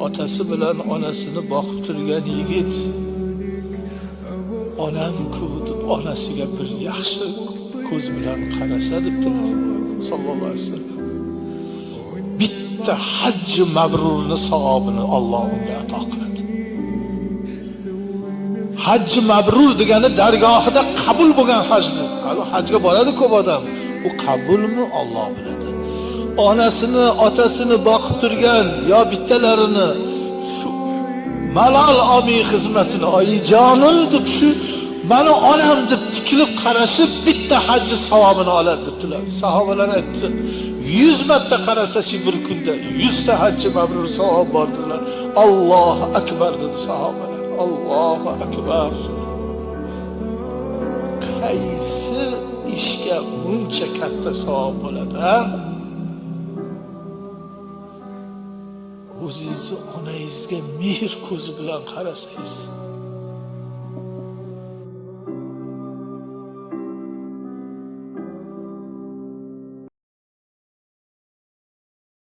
otasi bilan onasini boqib turgan yigit, onam-ku deb onasiga bir yaxshi ko'z bilan qarasa deb turdi sallallohu alayhi vasallam. Bitta hajj mabrurni savobini Alloh unga ato qiladi. Hajj mabrur degani dargohida qabul bo'lgan hajdir. Hajga boradi ko'p odam. U qabulmi Alloh biladi. Onasini, otasini boqib turgan yo bittalarini shu malol omiy xizmatini oyijonim deb shu mani onam deb tikilib qarashib bitta hajj savobini oladi debdilar. Sahobalar aytdi, 100 marta qarasa shu bir kunda 100 ta hajj mabrur savob bordilar. Allohu akbar dedi sahobalar. Allohu akbar. Qaysi ishga buncha katta savob bo'ladi, ha? O'zingizni onangizga mehr ko'zi bilan qarasangiz,